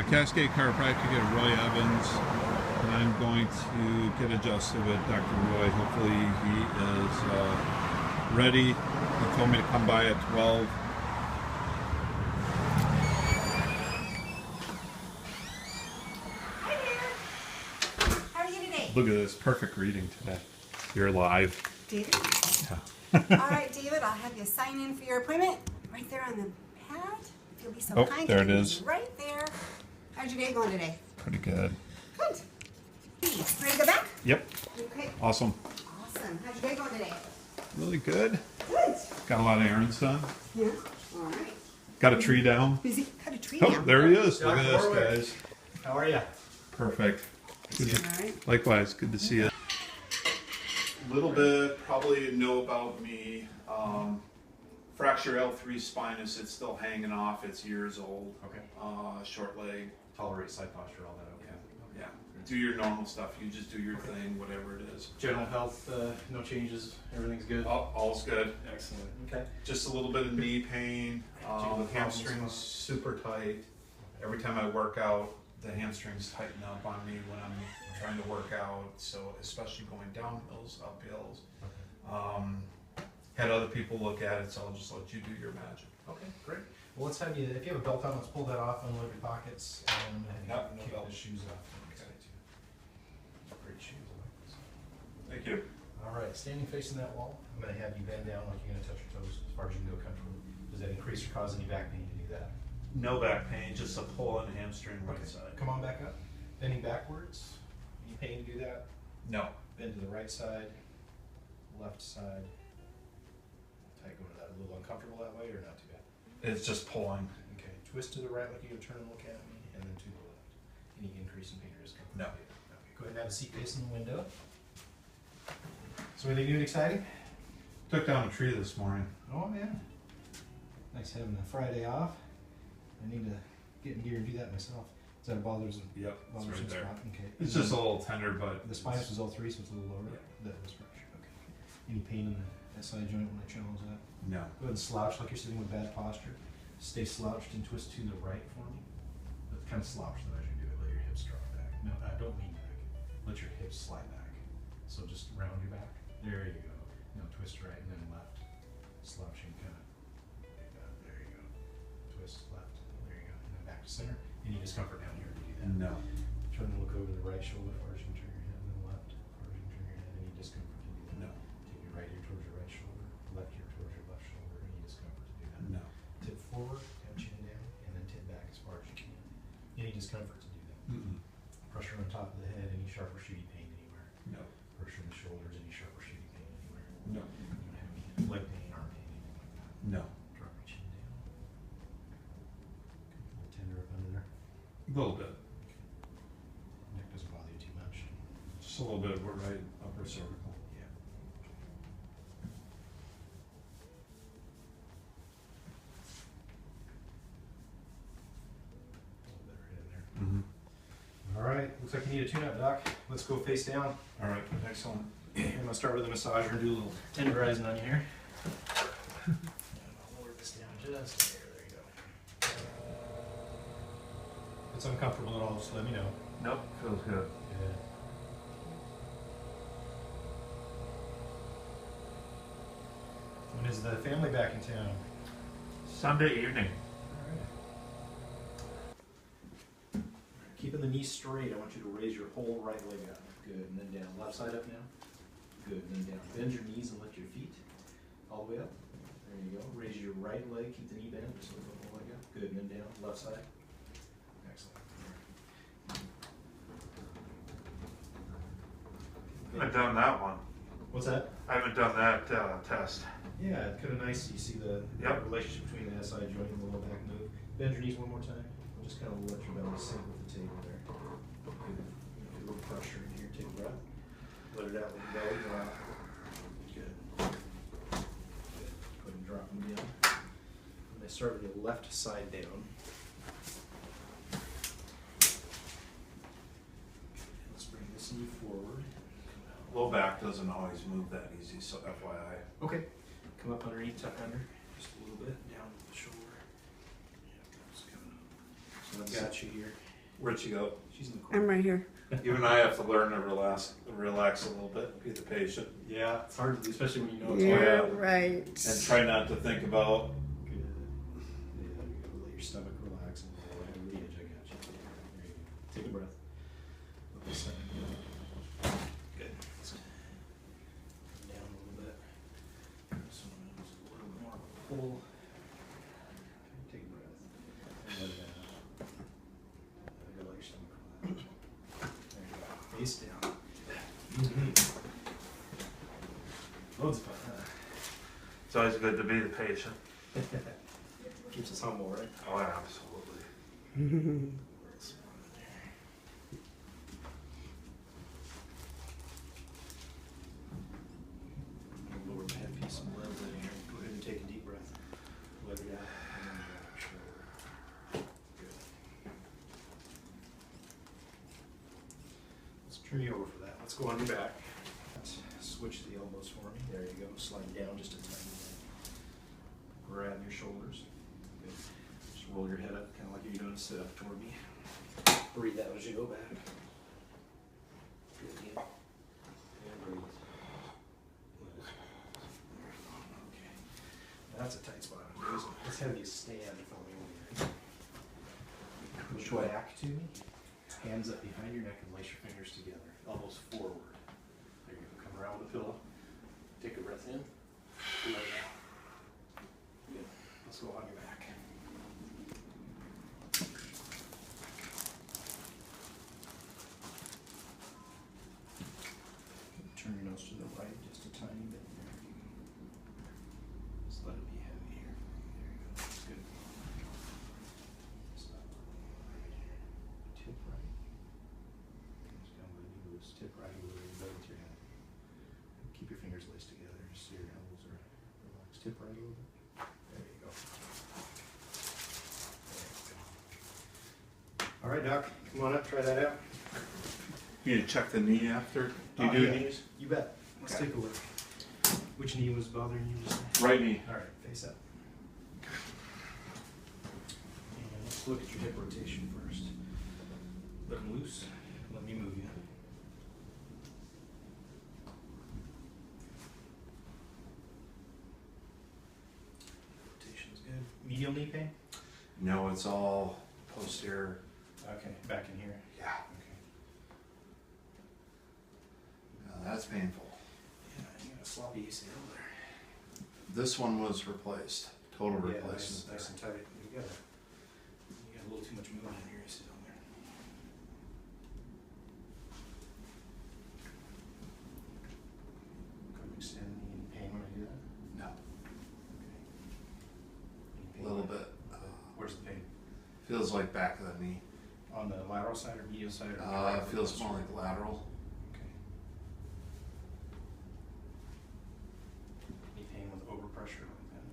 Cascade Chiropractic at Roy Evans, and I'm going to get adjusted with Dr. Roy. Hopefully he is ready. He told me to come by at 12. Hi there. How are you today? Look at this, perfect reading today. You're live. David? Yeah. All right, David, I'll have you sign in for your appointment right there on the pad. If you'll be so kind. There it is. Right there. How's your day going today? Pretty good. Good. Ready to go back? Yep. Okay. Awesome. Awesome. How's your day going today? Really good. Good. Got a lot of errands done. Yeah. All right. Got a tree down. Busy. Cut a tree Oh, down. there he is. Look Dr. at this, Warwick. guys. How are you? Perfect. Good to- All right. Likewise, good to see you. Little bit, probably know about me. Fracture L3 spinous, it's still hanging off, it's years old. Okay. Short leg. Tolerate side posture, all that okay. Yeah. Do your normal stuff, you just do your thing, whatever it is. General health, no changes, everything's good? All's good. Excellent. Okay. Just a little bit of knee pain. Hamstrings super tight. Every time I work out, the hamstrings tighten up on me when I'm trying to work out. So especially going downhills, uphills. Had other people look at it, so I'll just let you do your magic. Okay, great. Well, let's have you, if you have a belt on, let's pull that off, unload your pockets, and Yep, no kick belt. the shoes off. Okay. Great shoes, I like this. Thank you. All right, standing facing that wall, I'm gonna have you bend down like you're gonna touch your toes as far as you can go comfortably. Does that increase or cause any back pain to do that? No back pain, just a pull in the hamstring right side. Come on back up. Bending backwards. Any pain to do that? No. Bend to the right side, left side. Tight go to that. A little uncomfortable that way or not too bad? It's just pulling. Okay. Twist to the right like you're gonna turn and look at me, and then to the left. Any increase in pain or discomfort? No. Okay, go ahead and have a seat facing the window. So anything new and exciting? Took down a tree this morning. Oh man. Nice having a Friday off. I need to get in gear and do that myself. Is that a bothersome Yep, it's bothersome right there. spot? Okay. It's just a little tender, but The spinous was L3, so it's a little lower. Yeah. That was fractured. Okay. Any pain in the SI joint when I challenge that? no. Go ahead and slouch like you're sitting with bad posture. Stay slouched and twist to the right for me. But kind of slouch though as you do it. Let your hips drop back. No, don't lean back. Let your hips slide back. So just round your back. There you go. Now twist right and then left. Slouching kind of. Like that. There you go. Twist left. There you go. And then back to center. Any discomfort down here to do that? No. Turn to look over the right shoulder far as you can turn your head, and then left far as you can turn your head. Any discomfort to do that? No. Take your right ear towards your right shoulder, left ear towards your left shoulder. Any discomfort to do that? No. Tip forward, have chin down, and then tip back as far as you can. Any discomfort to do that? Mm-mm. Pressure on top of the head, any sharp or shooty pain anywhere? No. Pressure in the shoulders, any sharp or shooty pain anywhere? No. You don't have any leg pain, arm pain, anything like that? No. Drop your chin down. A little tender up under there. A little bit. Neck doesn't bother you too much. Just a little bit of a right upper cervical. Yeah. A little bit right in there. Mm-hmm. All right, looks like you need a tune-up, Doc. Let's go face down. All right, excellent. I'm gonna start with a massager and do a little tenderizing on you here. And I'll lower this down just there. There you go. If it's uncomfortable at all, just let me know. Nope, feels good. Yeah. When is the family back in town? Sunday evening. Alright. Keeping the knees straight, I want you to raise your whole right leg up. Good, and then down. Left side up now. Good, and then down. Bend your knees and lift your feet all the way up. There you go. Raise your right leg, keep the knee bent, just lift the whole leg up. Good, and then down. Left side. Excellent. I haven't done that one. What's that? I haven't done that test. Yeah, it's kind of nice. You see the relationship between the SI joint and the low back move. Bend your knees one more time. Just kind of let your belly sink with the table there. Good. A little pressure in here. Take a breath. Let it out with the belly drop. Good. Good. Go ahead and drop them down. And I start with the left side down. Let's bring this knee forward. Low back doesn't always move that easy, so FYI. Okay. Come up underneath, tuck under, just a little bit, down the shoulder. Yeah, that's coming up. So I've got you here. Where'd she go? She's in the corner. I'm right here. Even I have to learn to relax a little bit, be the patient, Yeah, it's hard to do, especially when you know it's You're hard. right. and try not to think about. Good. Yeah, you gotta let your stomach relax and roll right over the edge. I got you. There you go. Take a breath. Let this set. Good. Let's come down a little bit. This one is a little more of a pull. Take a breath. And let it out. You gotta let your stomach relax. There you go. Face down. Loads of fun, huh? It's always good to be the patient. Keeps us humble, right? Oh, absolutely. Lower the head piece a little bit here. Go ahead and take a deep breath. Let it out. And then drop your shoulder. Good. Let's turn you over for that. Let's go on your back. Let's switch the elbows for me. There you go. Slide down just a tiny bit. Grab your shoulders. Good. Just roll your head up, kind of like you're doing a sit up toward me. Breathe out as you go back. Good. Yeah. And breathe. Okay. That's a tight spot. Let's have you stand for me. Push back to me. Hands up behind your neck and lace your fingers together. Elbows forward. There you go. Come around with the pillow. Take a breath in. Let it out. Good. Let's go on your back. Turn your nose to the right just a tiny bit. There you go. Just let it be heavy here. There you go. That's good. Stop. Tip right. Just down with the loose. Tip right a little bit with your head. Keep your fingers laced together just so your elbows are relaxed. Tip right a little bit. There you go. There you go. All right, Doc. Come on up. Try that out. You need to check the knee after. Do you do Yeah. knees? You bet. Let's Okay. take a look. Which knee was bothering you just now? Right knee. All right, face up. And let's look at your hip rotation first. Let them loose. Let me move you. Rotation's good. Medial knee pain? No, it's all posterior. Okay, back in here. Yeah. Okay. That's painful. Yeah, you got a sloppy ACL there. This one was replaced. Total Yeah, replacement. nice and tight. You got a little too much movement in your ACL there. Come extend the knee in pain when I do that. No. Okay. Any A pain little there? bit. Where's the pain? Feels like back of the knee. On the lateral side or medial side? Or It feels more like lateral. Okay. Any pain with overpressure like that?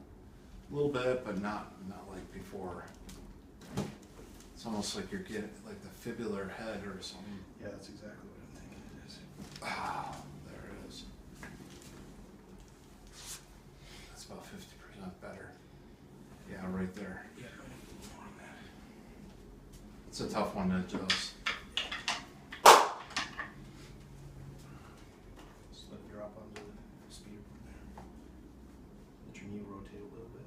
A little bit, but not like before. It's almost like you're getting like the fibular head or something. Yeah, that's exactly what I'm thinking it is. Ah, there it is. That's about 50% better. Yeah, right there. Yeah, a little more on that. It's a tough one to adjust. Just let it drop onto the speeder from there. Let your knee rotate a little bit.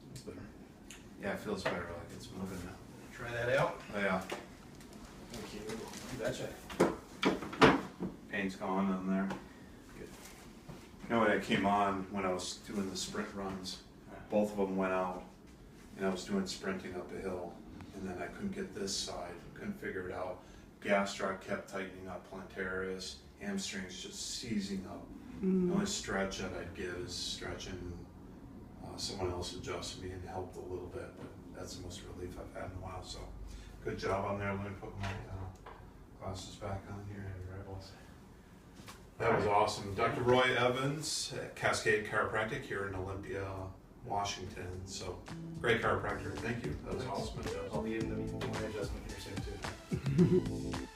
That's better. Yeah, it feels better, like it's moving now. Try that out. Oh, yeah, Thank you. You betcha. pain's gone in there. Good. You know, when I came on, when I was doing the sprint runs, both of them went out, and I was doing sprinting up a hill, and then I couldn't get this side, couldn't figure it out. Gastroc kept tightening up, plantaris, hamstrings just seizing up. The only stretch that I'd give is stretching. Someone else adjusted me and helped a little bit, but that's the most relief I've had in a while. So, good job on there. Let me put my glasses back on here. Right, boss. That was awesome. Dr. Roy Evans at Cascade Chiropractic here in Olympia, Washington. So, great chiropractor. Thank you. That was awesome. I'll be in the meeting with my adjustment here soon too.